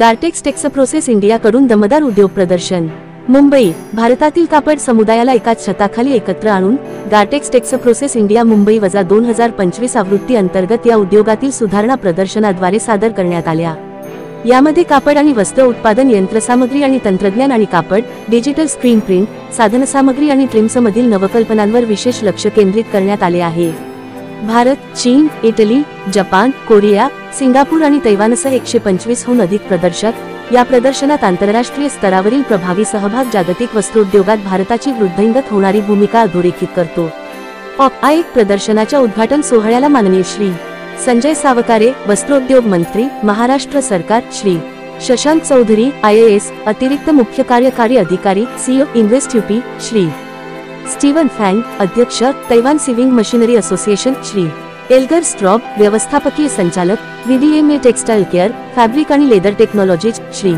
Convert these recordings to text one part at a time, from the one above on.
गार्टेक्स टेक्सप्रोसेस इंडियाकडून दमदार उद्योग प्रदर्शन। मुंबई, भारतातील कापड समुदायाला एकाच छताखाली एकत्र आणून गार्टेक्स टेक्सप्रोसेस इंडिया मुंबई 2025 आवृत्ती अंतर्गत या उद्योगातील सुधारणा प्रदर्शनाद्वारे सादर करण्यात आल्या। यामध्ये कापड आणि वस्त्र उत्पादन, यंत्रसामग्री आणि तंत्रज्ञान आणि कापड, डिजिटल स्क्रीन प्रिंट, साधनसामग्री आणि ट्रिम्समधील नवकल्पनांवर विशेष लक्ष केंद्रित करण्यात आले आहे। भारत, चीन, इटली, जपान, कोरिया, सिंगापूर आणि तैवानसह 125 हून अधिक प्रदर्शक या प्रदर्शनात आंतरराष्ट्रीय स्तरावरील प्रभावी सहभाग जागतिक वस्त्रोद्योगात भारताची वृद्धिंगत होणारी भूमिका अधोरेखित करतो। एक प्रदर्शनाच्या उद्घाटन सोहळ्याला माननीय श्री संजय सावकारे, वस्त्रोद्योग मंत्री, महाराष्ट्र सरकार, श्री शशांक चौधरी, IAS, अतिरिक्त मुख्य कार्यकारी अधिकारी, CEO, invest UP, Shri Steven Fang, अध्यक्ष, Taiwan sewing machinery association, Shri Elgar Straub, व्यवस्थापकीय संचालक, VDMA टेक्सटाइल केअर, फॅब्रिक आणि लेदर टेक्नॉलॉजीज, श्री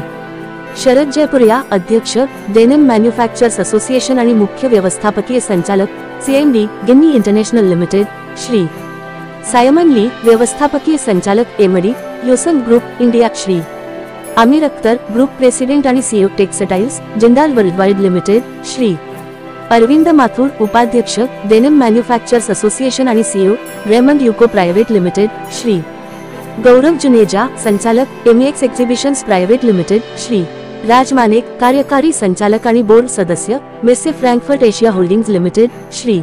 शरद जयपुरिया, अध्यक्ष, डेनिम मॅन्युफॅक्चरर्स असोसिएशन आणि मुख्य व्यवस्थापकीय संचालक, CMD, Ginni international limited, Shri Simon Lee, व्यवस्थापकीय संचालक, MD, Hyosung group India, Shri Aamir Akhtar, group president आणि CEO, textiles, Jindal worldwide limited, Shri Arvind Mathur, उपाध्यक्ष, डेनिम मॅन्युफॅक्चरर्स असोसिएशन आणि CEO, Raymond UCO private limited, Shri Gaurav Juneja, संचालक, MEX exhibitions private limited, Shri Raj Manek, कार्यकारी संचालक आणि बोर्ड सदस्य, Messe Frankfurt Asia holdings limited, Shri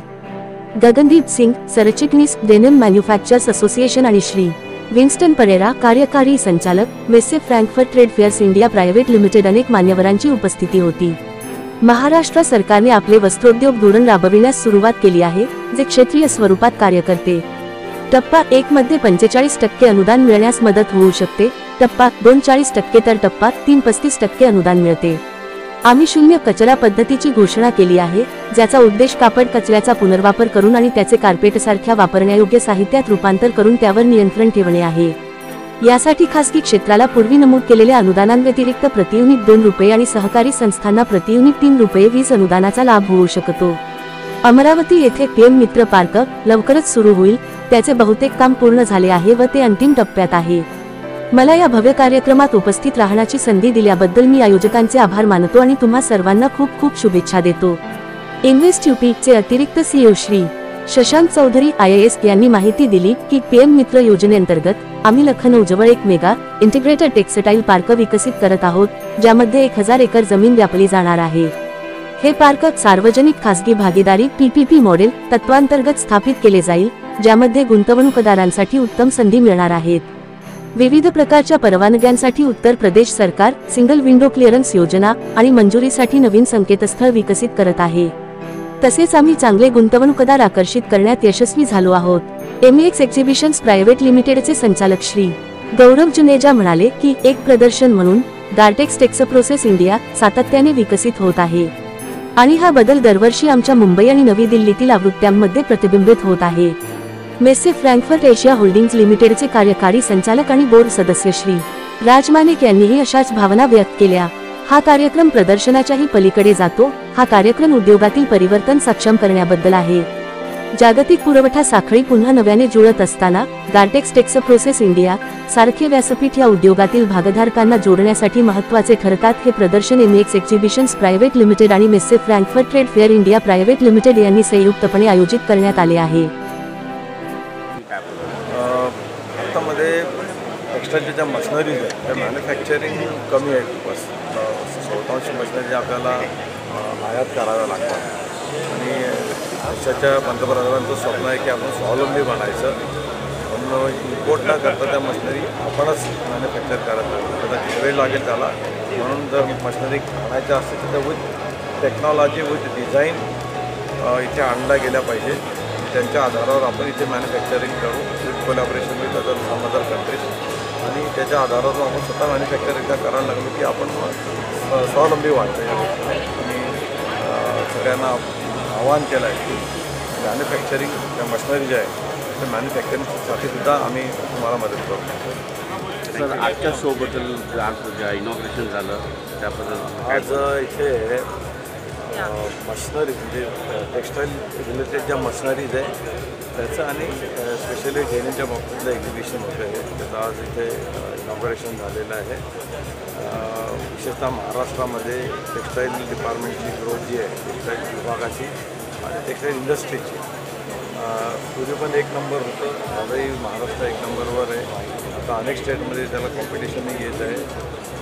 Gagandeep Singh, सरचिटणीस, डेनिम मॅन्युफॅक्चरर्स असोसिएशन आणि श्री विन्स्टन परेरा, कार्यकारी संचालक, मेसे Frankfurt trade fares India private limited अनेक मान्यवरांची उपस्थिती होती। महाराष्ट्र सरकारने आपले वस्त्रोद्योग धोरण राबविण्यास सुरुवात केली आहे, जे क्षेत्रीय स्वरूपात कार्य करते। टप्पा 1 मध्ये 45% अनुदान मिळण्यास मदत होऊ शकते, टप्पा 2 40% तर टप्पा 3 35% अनुदान मिळते। आम्ही शून्य कचरा पद्धतीची घोषणा केली आहे, ज्याचा उद्देश कापड कचऱ्याचा पुनर्वापर करून आणि त्याचे कार्पेटसारख्या वापरण्यायोग्य साहित्यात रूपांतर करून त्यावर नियंत्रण ठेवणे आहे। यासाठी खासगी क्षेत्राला पूर्वी नमूद केलेल्या अनुदानांव्यतिरिक्त प्रति युनिट 2 रुपये आणि सहकारी संस्थांना प्रति युनिट 3 रुपये वीज अनुदानाचा लाभ होऊ शकतो। अमरावती येथे PM मित्र पार्क लवकरच सुरू होईल, त्याचे बहुतेक काम पूर्ण झाले आहे व ते अंतिम टप्प्यात आहे। मला या भव्य कार्यक्रमात उपस्थित राहण्याची संधी दिल्याबद्दल मी आयोजकांचे आभार मानतो आणि तुम्हा सर्वांना खूप खूप शुभेच्छा देतो। इन्व्हेस्ट UP चे अतिरिक्त CEO श्री शशांक चौधरी, IAS यांनी माहिती दिली की PM मित्र योजनेअंतर्गत आम्ही लखनौ जवळ एक मेगा इंटिग्रेटेड टेक्सटाईल पार्क विकसित करत आहोत, ज्यामध्ये 1000 एकर जमीन व्यापली जाणार आहे। हे पार्क सार्वजनिक खासगी भागीदारी PPP मॉडेल तत्वांतर्गत स्थापित केले जाईल, ज्यामध्ये गुंतवणूकदारांसाठी उत्तम संधी मिळणार आहेत। विविध प्रकारच्या परवानग्यांसाठी उत्तर प्रदेश सरकार सिंगल विंडो क्लिअरन्स योजना आणि मंजुरीसाठी नवीन संकेतस्थळ विकसित करत आहे। तसेच आम्ही चांगले गुंतवणूकदार आकर्षित करण्यात यशस्वी झालो आहोत। MEX एक्झिबिशन्स प्रायव्हेट लिमिटेडचे संचालक श्री गौरव जुनेजा म्हणाले की एक प्रदर्शन म्हणून गार्टेक्स टेक्सप्रोसेस इंडिया सातत्याने विकसित होत आहे आणि हा बदल दरवर्षी आमच्या मुंबई आणि नवी दिल्लीतील आवृत्त्यांमध्ये प्रतिबिंबित होत आहे। मेसे फ्रँकफर्ट एशिया होल्डिंग्ज लिमिटेडचे कार्यकारी संचालक आणि बोर्ड सदस्य श्री राज मानेक यांनीही अशाच भावना व्यक्त केल्या। हा कार्यक्रम प्रदर्शनाच्याही पलीकडे जातो, हा कार्यक्रम उद्योगातील परिवर्तन सक्षम करण्याबद्दल आहे। जागतिक पुरवठा साखळी पुन्हा नव्याने जुळत असताना गार्टेक्स टेक्सप्रोसेस इंडिया सारखे व्यासपीठ या उद्योगातील भागधारकांना जोडण्यासाठी महत्त्वाचे ठरतात। हे प्रदर्शन MEX एक्झिबिशन्स प्रायव्हेट लिमिटेड आणि मेसे Frankfurt trade fair India private limited यांनी संयुक्तपणे आयोजित करण्यात आले आहे। भारतामध्ये टेक्स्टाईलच्या ज्या मशिनरीज आहेत त्या मॅन्युफॅक्चरिंग कमी आहे खूपच। बहुतांश मशिनरी आपल्याला आयात कराव्या लागतात आणि देशाच्या पंतप्रधानांचं स्वप्न आहे की आपण स्वावलंबी बनायचं, पण इम्पोर्ट न करता त्या मशिनरी आपणच मॅन्युफॅक्चर करत कदाचित वेळ लागेल त्याला। म्हणून जर मशिनरी आणायच्या असतील तर त्या विथ टेक्नॉलॉजी विथ डिझाईन इथे आणल्या गेल्या पाहिजे। त्यांच्या आधारावर आपण इथे मॅन्युफॅक्चरिंग करू with collaboration with other countries आणि त्याच्या आधारावर आपण स्वतः मॅन्युफॅक्चरिंग करायला लागलो की आपण स्वावलंबी व्हायचं या गोष्टी। आणि सगळ्यांना आवाहन केलं आहे की मॅन्युफॅक्चरिंग ज्या मशिनरी ज्या आहे त्या मॅन्युफॅक्चरिंगसाठी सुद्धा आम्ही तुम्हाला मदत करू। सर, आजच्या शोबद्दल आज ज्या इनॉग्रेशन झालं त्याबद्दल आज इथे मशनरी म्हणजे टेक्स्टाईल रिलेटेड ज्या मशनरीज आहे त्याचं आणि स्पेशली डेनिमच्या बाबतीतलं एक्झिबिशन होतं आहे त्याचं आज इथे इनॉग्रेशन झालेलं आहे. विशेषतः महाराष्ट्रामध्ये टेक्स्टाईल डिपार्टमेंटची ग्रोथ जी आहे टेक्स्टाईल विभागाची आणि टेक्स्टाईल इंडस्ट्रीची पूर्वी पण एक नंबर होतं, आजही महाराष्ट्र एक नंबरवर आहे. आता अनेक स्टेटमध्ये त्याला कॉम्पिटिशनही येत आहे,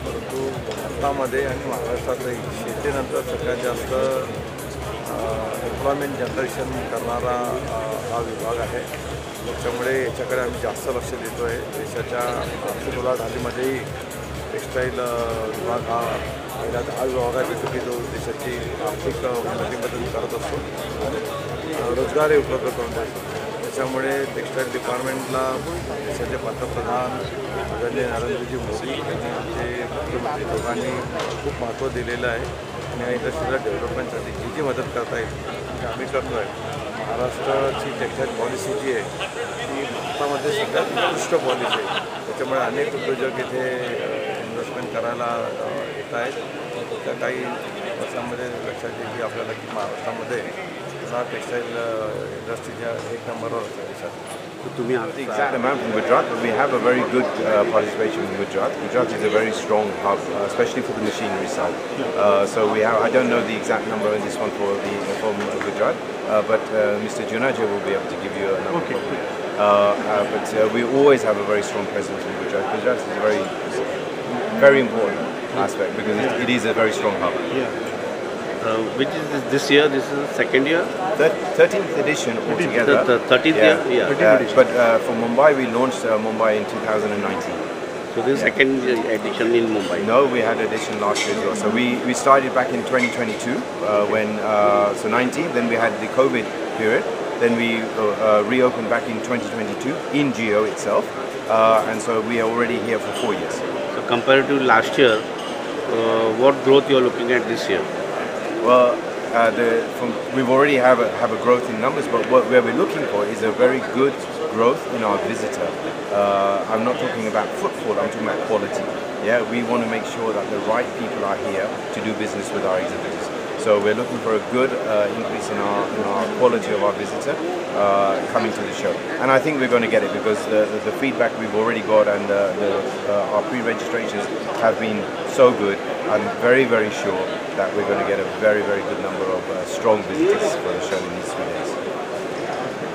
परंतु भारतामध्ये आणि महाराष्ट्रातही शेतीनंतर सगळ्यात जास्त एम्प्लॉयमेंट जनरेशन करणारा हा विभाग आहे. त्याच्यामुळे याच्याकडे आम्ही जास्त लक्ष देतो आहे. देशाच्या आर्थिक उलाढालीमध्येही टेक्स्टाईल विभाग हा पहिल्या 10 विभागापैकी जो देशाची आर्थिक उन्नती मदत करत असतो आणि रोजगारही उपलब्ध करून देतो. त्याच्यामुळे टेक्स्टाईल डिपार्टमेंटला देशाचे पंतप्रधान आदरणीय नरेंद्रजी मोदी आणि आमचे मुख्यमंत्री दोघांनी खूप महत्त्व दिलेलं आहे आणि या इंडस्ट्रीला डेव्हलपमेंटसाठी जी जी मदत करता येईल ती आम्ही करतो आहे. महाराष्ट्राची टेक्स्टाईल पॉलिसी जी आहे ती भारतामध्ये सगळ्यात उत्कृष्ट पॉलिसी आहे. त्याच्यामुळे अनेक उद्योजक इथे इन्व्हेस्टमेंट करायला येत आहेत. त्या काही वर्षांमध्ये लक्षात येईल की आपल्याला की महाराष्ट्रामध्ये टेक्स्टाईल इंडस्ट्रीच्या एक नंबरवर असतात देशात. The exact amount from Gujarat, but we have a very good participation in Gujarat. Gujarat is a very strong hub, especially for the machinery side. So we have, I don't know the exact number in this one from Gujarat, but Mr. Junaja will be able to give you a number. Okay. But we always have a very strong presence in Gujarat. Gujarat is a very important aspect because it is a very strong hub. Yeah. Which is this year? This is the second year? 13th edition altogether. The 13th year? Yeah. But for Mumbai, we launched Mumbai in 2019. So this is second edition in Mumbai? No, we had edition last year as well. So we started back in 2022 when, so 19, then we had the COVID period. Then we reopened back in 2022 in Geo itself. And so we are already here for 4 years. So compared to last year, what growth you are looking at this year? Well, we've already have a growth in numbers, but where we're looking for is a very good growth in our visitor. I'm not talking about footfall, I'm talking about quality. Yeah, we want to make sure that the right people are here to do business with our exhibitors. So we're looking for a good increase in our quality of our visitor coming to the show. And I think we're going to get it because the feedback we've already got and our pre-registrations have been so good. I'm very, very sure that we're going to get a very, very good number of strong visitors for the show in these 3 days.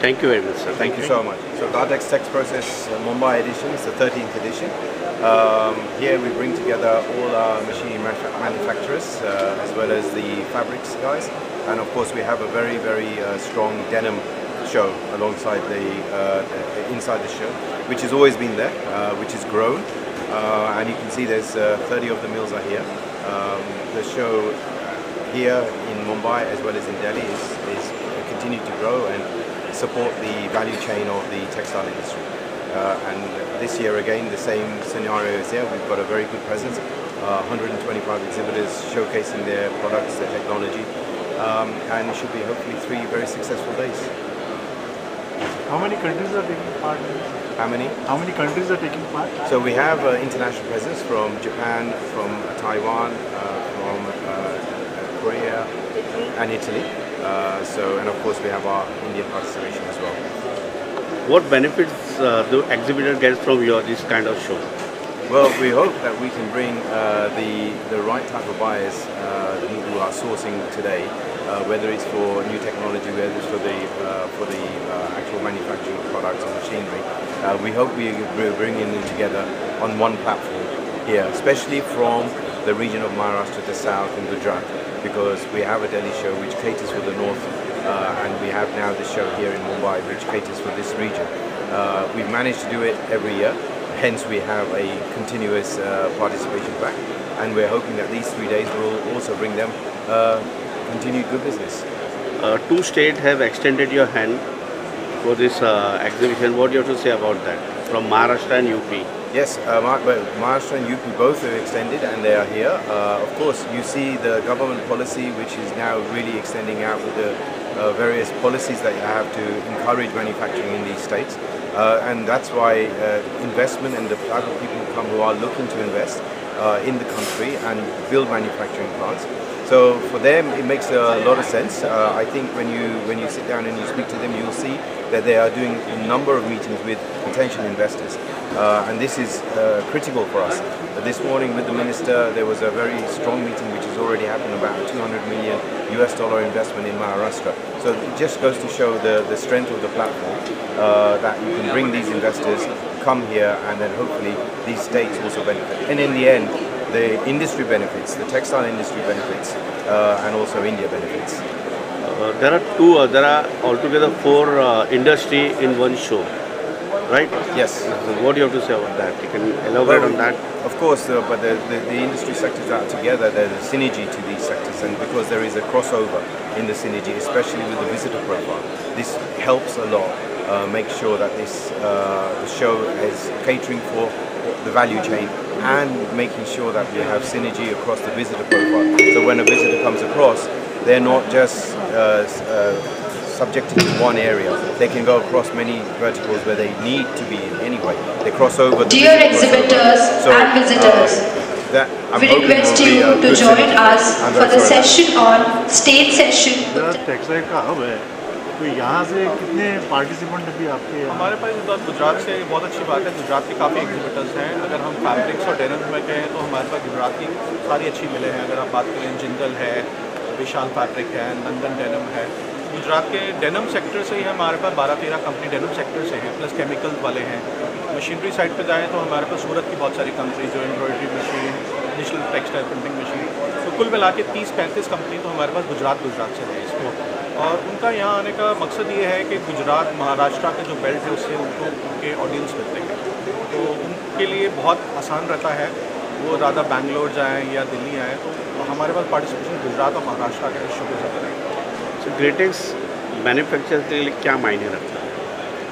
Thank you very much, sir. Thank you so much. So Gardex Text Process Mumbai edition, it's the 13th edition. Here we bring together all our machinery manufacturers as well as the fabrics guys. And of course we have a very, very strong denim show alongside the inside the show, which has always been there, which has grown. And you can see there's 30 of the mills are here. The show here in Mumbai as well as in Delhi is continue to grow and support the value chain of the textile industry. And this year again the same scenario is there. We've got a very good presence, 125 exhibitors showcasing their products, their technology, and it should be hopefully 3 very successful days. How many countries are taking part in this? How many? How many countries are taking part? So we have international presence from Japan, from Taiwan, from Korea and Italy. And of course we have our Indian participation as well. What benefits do exhibitors get from this kind of show? Well, we hope that we can bring the right type of buyers who are sourcing today, whether it's for new technology, whether it's for the actual manufacturing of products or machinery. We hope we're bringing them together on one platform here, especially from the region of Maharashtra to south in Gujarat, because we have a Delhi show which caters for the north, and we have now this show here in Mumbai which caters for this region. We've managed to do it every year, hence we have a continuous participation back, and we're hoping that these 3 days will also bring them continued good business. 2 states have extended your hand for this exhibition. What do you have to say about that? From Maharashtra and UP. Yes, Maharashtra and UP both have extended and they are here. Of course, you see the government policy which is now really extending out with the various policies that you have to encourage manufacturing in these states. And that's why investment and the type of people who come who are looking to invest in the country and build manufacturing plants. So for them, it makes a lot of sense. I think when you sit down and you speak to them, you'll see that they are doing a number of meetings with potential investors, and this is critical for us. This morning with the minister, there was a very strong meeting which has already happened about $200 million investment in Maharashtra. So it just goes to show the strength of the platform, that you can bring these investors, come here, and then hopefully these states also benefit. And in the end, the industry benefits, the textile industry benefits, and also India benefits. There are altogether 4 industry in one show, right? Yes. What do you have to say about that? You can elaborate on that. Of course, but the industry sectors are together, there's a synergy to these sectors, and because there is a crossover in the synergy, especially with the visitor profile, this helps a lot make sure that this the show is catering for the value chain and making sure that we have synergy across the visitor profile. So when a visitor comes across, they're not just subjected to one area. They can go across many verticals where they need to be in anyway. They cross over. Dear exhibitors and visitors, we request you to join us for the session on state session. Textile का hub है, तो यहाँ से कितने participant अभी आपके? हमारे pass इस बार गुजरात से बहुत अच्छी बात है, गुजरात के काफ़ी एग्जिबिटर्स हैं। अगर हम फैब्रिक्स और डेनिम्स में कहें तो हमारे पास गुजरात की सारी अच्छी मिले हैं। अगर आप बात करें, जिंदल है, विशाल फैब्रिक है, नंदन डेनिम है। गुजरात के डेनिम सेक्टर से ही हमारे पास 12-13 कंपनी डेनिम सेक्टर से हैं, प्लस केमिकल्स वाले हैं। मशीनरी साइड पे जाएँ तो हमारे पास सूरत की बहुत सारी कंपनी, जो embroidery machine, digital textile printing machine, तो कुल मिला के 30-35 कंपनी तो हमारे पास गुजरात से है इसको। और उनका यहाँ आने का मकसद ये है कि गुजरात महाराष्ट्र का जो बेल्ट है उससे उनको उनके ऑडियंस मिलते हैं, तो उनके लिए बहुत आसान रहता है वो ज़्यादा बैंगलोर जाएँ या दिल्ली आएँ, तो हमारे पास पार्टिसिपेशन गुजरात और महाराष्ट्र का इशू के ज़्यादा रहेगा। So ग्रेटेक्स मैन्युफैक्चर के लिए क्या मायने रखता है?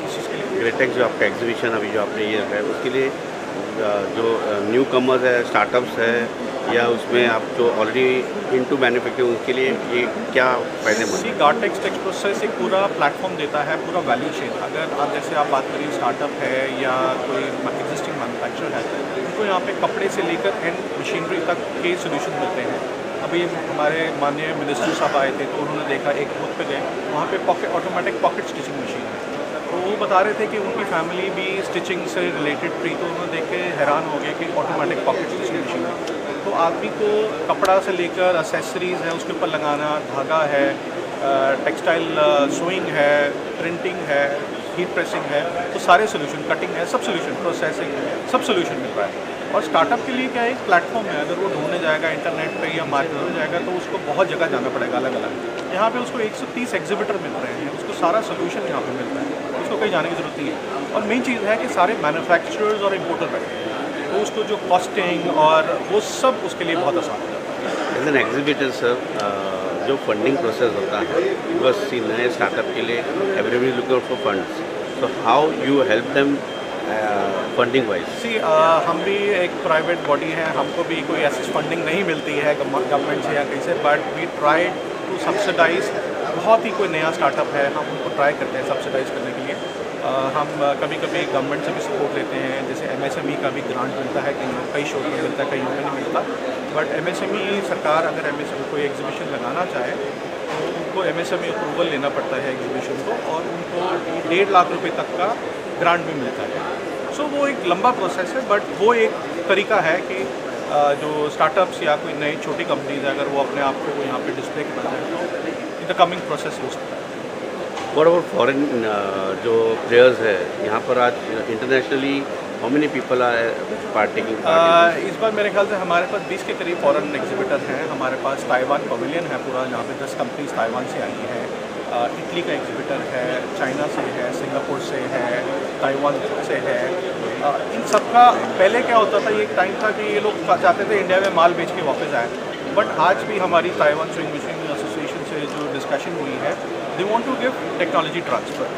इस चीज़ के लिए ग्रेटेक्स जो आपका एग्जीबिशन अभी जो आपने ये रखा है, उसके लिए जो न्यू कमर्स है, स्टार्टअप्स है, या उसमें आप जो ऑलरेडी इनटू मैन्युफैक्चरिंग, उसके लिए ये क्या फायदेमंद है? गार्टेक्स टेक्स प्रोसेस एक पूरा प्लेटफॉर्म देता है, पूरा वैल्यू चेन। अगर आप जैसे आप बात करिए स्टार्टअप है या कोई एग्जिस्टिंग मैन्युफैक्चर है, उनको यहाँ पे कपड़े से लेकर एंड मशीनरी तक के सोल्यूशन मिलते हैं। अभी हमारे माननीय मिनिस्टर साहब आए थे तो उन्होंने देखा, एक बूथ पे गए, वहाँ पे ऑटोमेटिक पॉकेट स्टिचिंग मशीन है, तो वो बता रहे थे कि उनकी फैमिली भी स्टिचिंग से रिलेटेड थी, तो उन्होंने देख के हैरान हो गए कि ऑटोमेटिक पॉकेट स्टिचिंग मशीन है। तो आदमी को कपड़ा से लेकर एसेसरीज़ है, उसके ऊपर लगाना, धागा है, टेक्सटाइल सोइंग है, प्रिंटिंग है, हीट प्रेसिंग है, तो सारे सोल्यूशन, कटिंग है, सब सोल्यूशन, प्रोसेसिंग, सब सोल्यूशन मिल रहा है। और स्टार्टअप के लिए क्या एक प्लेटफॉर्म है, अगर वो ढूंढने जाएगा इंटरनेट पे या मार्केट में जाएगा तो उसको बहुत जगह जाना पड़ेगा अलग अलग। यहाँ पे उसको 130 एग्जिबिटर मिल रहे हैं, उसको सारा सोल्यूशन यहाँ पे मिल रहा है, उसको कहीं जाने की ज़रूरत नहीं है। और मेन चीज़ है कि सारे मैन्युफैक्चरर्स और इम्पोर्टर बैठे हैं, तो उसको जो कॉस्टिंग और वो सब उसके लिए बहुत आसान है। एज एन एग्जीबिटर सर, जो फंडिंग प्रोसेस होता है, बस नए स्टार्टअप के लिए everybody looking for funds, so how you help them funding wise? हम भी एक प्राइवेट बॉडी है, हमको भी कोई ऐसी फंडिंग नहीं मिलती है गवर्नमेंट से या कहीं से, but we try to subsidise. बहुत ही कोई नया स्टार्टअप है, हम उनको ट्राई करते हैं सब्सिडाइज करने के लिए। हम कभी कभी गवर्नमेंट से भी सपोर्ट लेते हैं, जैसे MSME का भी ग्रांट मिलता है, कई शोध में मिलता है, कई में नहीं मिलता। बट MSME सरकार अगर MSME कोई एग्जीबिशन लगाना चाहे तो उनको MSME अप्रूवल लेना पड़ता है एग्जीबिशन को, और उनको 1.5 लाख रुपये तक का ग्रांट भी मिलता है। सो वो एक लंबा प्रोसेस है, बट वो एक तरीका है कि जो स्टार्टअप्स या कोई नई छोटी कंपनीज है, अगर वो अपने आप को यहाँ पे डिस्प्ले करना चाहे तो इन द कमिंग प्रोसेस हो सकता है। व्हाट अबाउट फॉरेन जो प्लेयर्स है यहाँ पर आज इंटरनेशनली, हाउ मेनी पीपल आर पार्टिसिपेटिंग? इस बार मेरे ख्याल से हमारे पास 20 के करीब फॉरेन एग्जिबिटर हैं। हमारे पास ताइवान पवेलियन है पूरा, जहाँ पे 10 कंपनीज ताइवान से आई हैं। इटली का एग्जिबिटर है, चाइना से है, सिंगापुर से है, ताइवान से है। इन सब का पहले क्या होता था, ये एक टाइम था कि ये लोग चाहते थे इंडिया में माल बेच के वापस आए, बट आज भी हमारी ताइवान स्विंग मशीन एसोसिएशन से जो डिस्कशन हुई है, they want to give technology transfer,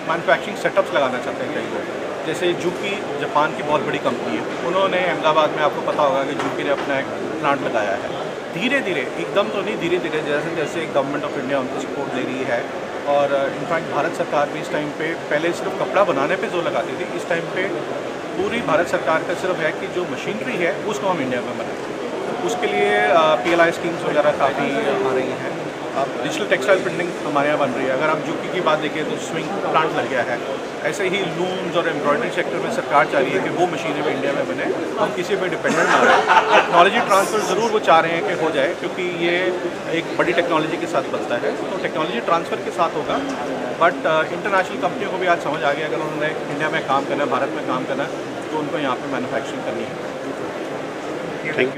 manufacturing setups लगाना चाहते हैं कई लोग। जैसे जूकी जापान की बहुत बड़ी कंपनी है, उन्होंने अहमदाबाद में, आपको पता होगा कि जूकी ने अपना एक प्लांट लगाया है। धीरे धीरे, एकदम तो नहीं, धीरे धीरे जैसे जैसे गवर्नमेंट ऑफ इंडिया उनको सपोर्ट दे रही है, और इनफैक्ट भारत सरकार भी इस टाइम पे, पहले सिर्फ कपड़ा बनाने पे जोर लगाती थी, इस टाइम पे पूरी भारत सरकार का सिर्फ है कि जो मशीनरी है उसको हम इंडिया में बनाएं। उसके लिए PLI स्कीम्स वगैरह काफ़ी आ रही हैं। अब डिजिटल टेक्सटाइल प्रिंटिंग हमारे यहाँ बन रही है। अगर आप यूपी की बात देखें तो स्विंग प्लांट लग गया है। ऐसे ही लूम्स और एम्ब्रॉयडरी सेक्टर में सरकार चाह रही है कि वो मशीनें भी इंडिया में बने, हम किसी पे डिपेंडेंट ना रहें। टेक्नोलॉजी ट्रांसफ़र ज़रूर वो चाह रहे हैं कि हो जाए, क्योंकि ये एक बड़ी टेक्नोलॉजी के साथ बनता है, तो टेक्नोलॉजी ट्रांसफ़र के साथ होगा। बट इंटरनेशनल कंपनियों को भी आज समझ आ गया अगर उन्होंने इंडिया में काम करना है, भारत में काम करना है, तो उनको यहाँ पर मैन्युफैक्चरिंग करनी है। Thank you.